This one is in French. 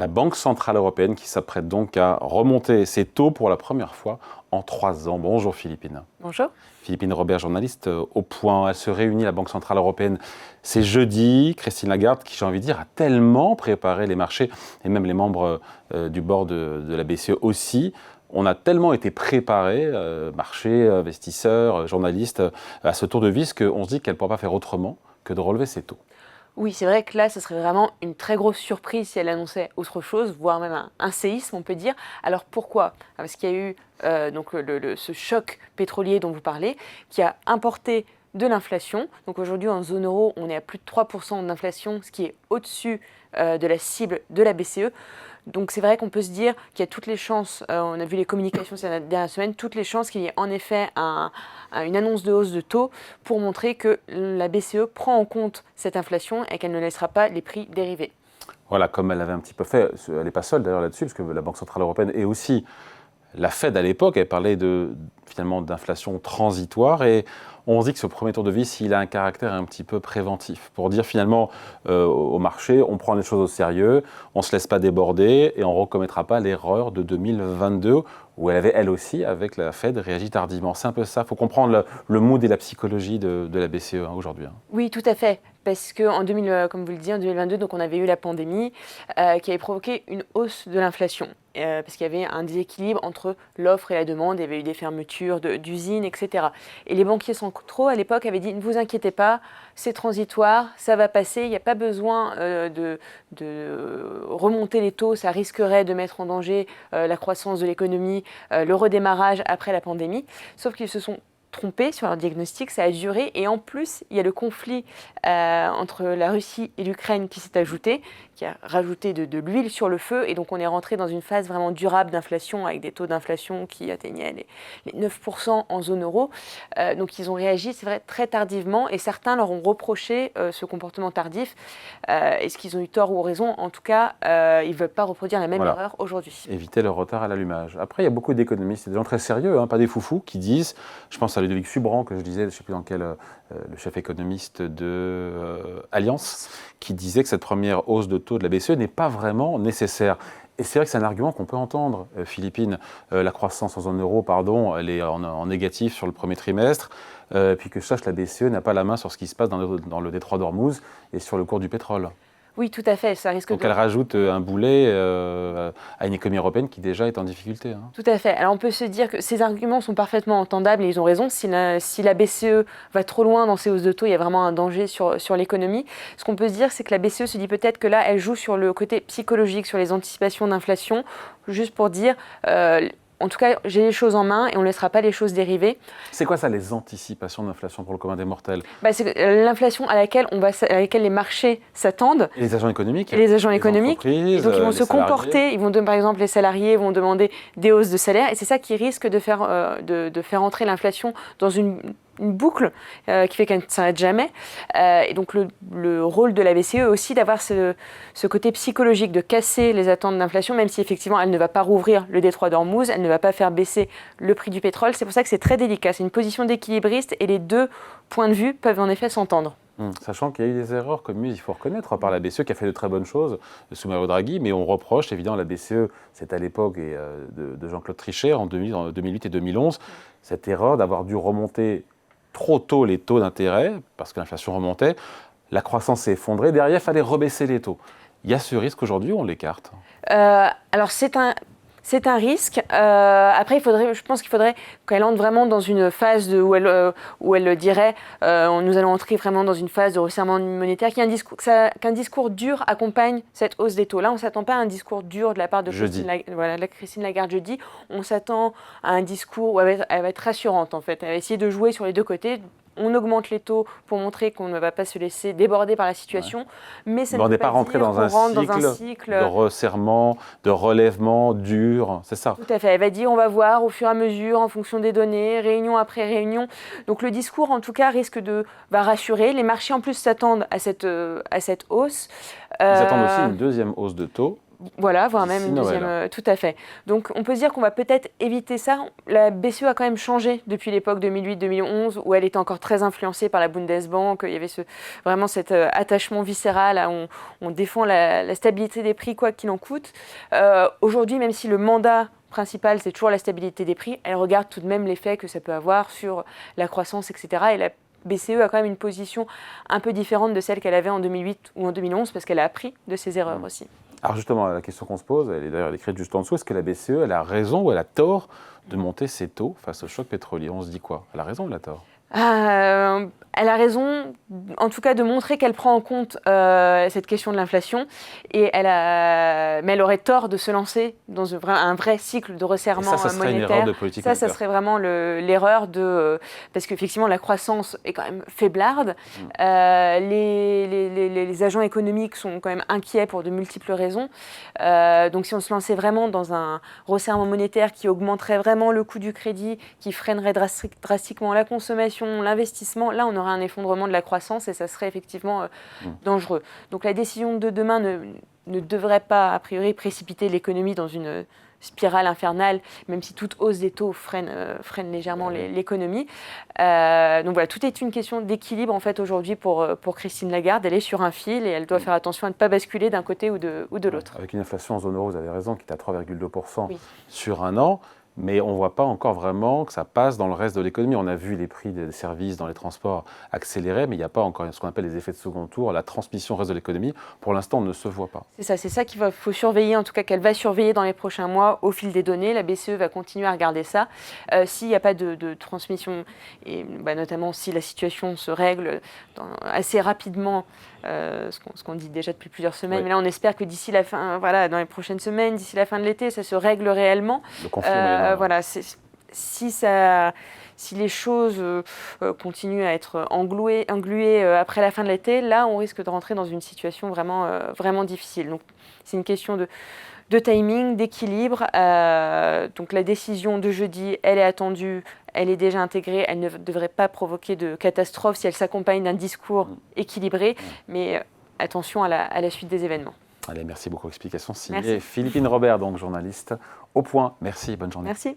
La Banque centrale européenne qui s'apprête donc à remonter ses taux pour la première fois en 3 ans. Bonjour Philippine. Bonjour. Philippine Robert, journaliste au Point. Elle se réunit, la Banque centrale européenne, c'est jeudi. Christine Lagarde, qui j'ai envie de dire, a tellement préparé les marchés, et même les membres du board de la BCE aussi. On a tellement été préparés, marchés, investisseurs, journalistes, à ce tour de vis qu'on se dit qu'elle ne pourra pas faire autrement que de relever ses taux. Oui, c'est vrai que là, ce serait vraiment une très grosse surprise si elle annonçait autre chose, voire même un séisme, on peut dire. Alors pourquoi? Parce qu'il y a eu ce choc pétrolier dont vous parlez, qui a importé de l'inflation. Donc aujourd'hui, en zone euro, on est à plus de 3% d'inflation, ce qui est au-dessus de la cible de la BCE. Donc c'est vrai qu'on peut se dire qu'il y a toutes les chances, on a vu les communications ces dernières semaines, toutes les chances qu'il y ait en effet une annonce de hausse de taux pour montrer que la BCE prend en compte cette inflation et qu'elle ne laissera pas les prix dériver. Voilà, comme elle l'avait un petit peu fait, elle n'est pas seule d'ailleurs là-dessus, parce que la Banque centrale européenne et aussi la Fed à l'époque, elle parlait finalement d'inflation transitoire, et on se dit que ce premier tour de vis, il a un caractère un petit peu préventif, pour dire finalement au marché, on prend les choses au sérieux, on ne se laisse pas déborder et on ne recommettra pas l'erreur de 2022, où elle avait elle aussi, avec la Fed, réagi tardivement. C'est un peu ça, il faut comprendre le mood et la psychologie de la BCE aujourd'hui. Oui, tout à fait. Parce qu'en comme vous le dites, en 2022, donc on avait eu la pandémie qui avait provoqué une hausse de l'inflation. Parce qu'il y avait un déséquilibre entre l'offre et la demande, il y avait eu des fermetures d'usines, etc. Et les banquiers centraux, à l'époque, avaient dit « Ne vous inquiétez pas, c'est transitoire, ça va passer, il n'y a pas besoin de remonter les taux, ça risquerait de mettre en danger la croissance de l'économie, le redémarrage après la pandémie. » Sauf qu'ils se sont trompés sur leur diagnostic, ça a duré, et en plus il y a le conflit entre la Russie et l'Ukraine qui s'est ajouté, qui a rajouté de l'huile sur le feu, et donc on est rentré dans une phase vraiment durable d'inflation avec des taux d'inflation qui atteignaient les 9% en zone euro. Donc ils ont réagi, c'est vrai, très tardivement, et certains leur ont reproché ce comportement tardif. Est-ce qu'ils ont eu tort ou raison? En tout cas, ils ne veulent pas reproduire la même erreur aujourd'hui. Éviter le retard à l'allumage. Après, il y a beaucoup d'économistes, des gens très sérieux, pas des foufous, qui disent, je pense à Ludovic Subran, que je disais, je ne sais plus dans quel, le chef économiste de Allianz, qui disait que cette première hausse de taux de la BCE n'est pas vraiment nécessaire. Et c'est vrai que c'est un argument qu'on peut entendre, Philippine. La croissance en zone euro, elle est en négatif sur le premier trimestre. Puis que je sache, la BCE n'a pas la main sur ce qui se passe dans le détroit d'Ormuz et sur le cours du pétrole. Oui, tout à fait. Ça risque Donc elle rajoute un boulet à une économie européenne qui déjà est en difficulté. Tout à fait. Alors on peut se dire que ces arguments sont parfaitement entendables et ils ont raison. Si la BCE va trop loin dans ses hausses de taux, il y a vraiment un danger sur l'économie. Ce qu'on peut se dire, c'est que la BCE se dit peut-être que là, elle joue sur le côté psychologique, sur les anticipations d'inflation, juste pour dire... en tout cas, j'ai les choses en main et on ne laissera pas les choses dériver. C'est quoi ça, les anticipations d'inflation pour le commun des mortels? C'est l'inflation à laquelle les marchés s'attendent. Et les agents économiques. Et les agents économiques. Et donc ils vont se comporter, par exemple les salariés vont demander des hausses de salaire, et c'est ça qui risque de faire entrer l'inflation dans une boucle qui fait qu'elle ne s'arrête jamais. Et donc le rôle de la BCE est aussi d'avoir ce côté psychologique, de casser les attentes d'inflation, même si effectivement elle ne va pas rouvrir le détroit d'Ormuz, elle ne va pas faire baisser le prix du pétrole. C'est pour ça que c'est très délicat. C'est une position d'équilibriste et les deux points de vue peuvent en effet s'entendre. Sachant qu'il y a eu des erreurs commises, il faut reconnaître, par la BCE qui a fait de très bonnes choses sous Mario Draghi, mais on reproche évidemment la BCE, c'est à l'époque de Jean-Claude Trichet en 2008 et 2011, cette erreur d'avoir dû remonter trop tôt les taux d'intérêt, parce que l'inflation remontait, la croissance s'est effondrée, derrière il fallait rebaisser les taux. Il y a ce risque aujourd'hui ou on l'écarte? Alors c'est un risque. Après, je pense qu'il faudrait qu'elle entre vraiment dans une phase où elle dirait nous allons entrer vraiment dans une phase de resserrement monétaire, qu'un discours dur accompagne cette hausse des taux. Là, on ne s'attend pas à un discours dur de la part de Christine Lagarde jeudi. On s'attend à un discours où elle va être rassurante, en fait. Elle va essayer de jouer sur les deux côtés. On augmente les taux pour montrer qu'on ne va pas se laisser déborder par la situation, mais ça ne veut pas rentrer dans un cycle de resserrement, de relèvement dur, c'est ça? Tout à fait. Elle va dire on va voir au fur et à mesure, en fonction des données, réunion après réunion. Donc le discours, en tout cas, va rassurer. Les marchés, en plus, s'attendent à cette hausse. Ils attendent aussi une deuxième hausse de taux Voilà, voire même D'ici une Noël. deuxième, tout à fait. Donc on peut se dire qu'on va peut-être éviter ça. La BCE a quand même changé depuis l'époque 2008-2011 où elle était encore très influencée par la Bundesbank. Il y avait vraiment cet attachement viscéral, on défend la stabilité des prix quoi qu'il en coûte. Aujourd'hui, même si le mandat principal c'est toujours la stabilité des prix, elle regarde tout de même l'effet que ça peut avoir sur la croissance, etc. Et la BCE a quand même une position un peu différente de celle qu'elle avait en 2008 ou en 2011 parce qu'elle a appris de ses erreurs aussi. Alors justement, la question qu'on se pose, elle est d'ailleurs écrite juste en dessous, est-ce que la BCE, elle a raison ou elle a tort de monter ses taux face au choc pétrolier? On se dit quoi? Elle a raison ou elle a tort? Elle a raison, en tout cas, de montrer qu'elle prend en compte cette question de l'inflation, mais elle aurait tort de se lancer dans un vrai cycle de resserrement monétaire. Ça serait une erreur de politique monétaire. Ça serait vraiment l'erreur parce qu'effectivement, la croissance est quand même faiblarde. Les agents économiques sont quand même inquiets pour de multiples raisons. Donc, si on se lançait vraiment dans un resserrement monétaire qui augmenterait vraiment le coût du crédit, qui freinerait drastiquement la consommation, l'investissement, là, on aurait un effondrement de la croissance et ça serait effectivement dangereux. Donc la décision de demain ne devrait pas, a priori, précipiter l'économie dans une spirale infernale, même si toute hausse des taux freine légèrement l'économie. Donc voilà, tout est une question d'équilibre en fait aujourd'hui pour Christine Lagarde. Elle est sur un fil et elle doit faire attention à ne pas basculer d'un côté ou de l'autre. Avec une inflation en zone euro, vous avez raison, qui est à 3,2% sur un an. Mais on ne voit pas encore vraiment que ça passe dans le reste de l'économie. On a vu les prix des services dans les transports accélérer, mais il n'y a pas encore ce qu'on appelle les effets de second tour, la transmission au reste de l'économie. Pour l'instant, on ne se voit pas. C'est ça qu'il faut surveiller, en tout cas qu'elle va surveiller dans les prochains mois au fil des données. La BCE va continuer à regarder ça. S'il n'y a pas de transmission, et notamment si la situation se règle assez rapidement, ce qu'on dit déjà depuis plusieurs semaines, mais là on espère que d'ici la fin, dans les prochaines semaines, d'ici la fin de l'été, ça se règle réellement. Le conflit si les choses continuent à être engluées après la fin de l'été, là, on risque de rentrer dans une situation vraiment difficile. Donc, c'est une question de timing, d'équilibre. Donc, la décision de jeudi, elle est attendue, elle est déjà intégrée, elle ne devrait pas provoquer de catastrophe si elle s'accompagne d'un discours équilibré. Mais attention à la suite des événements. Allez, merci beaucoup. Explication signée Philippine Robert, donc journaliste au Point. Merci, bonne journée. Merci.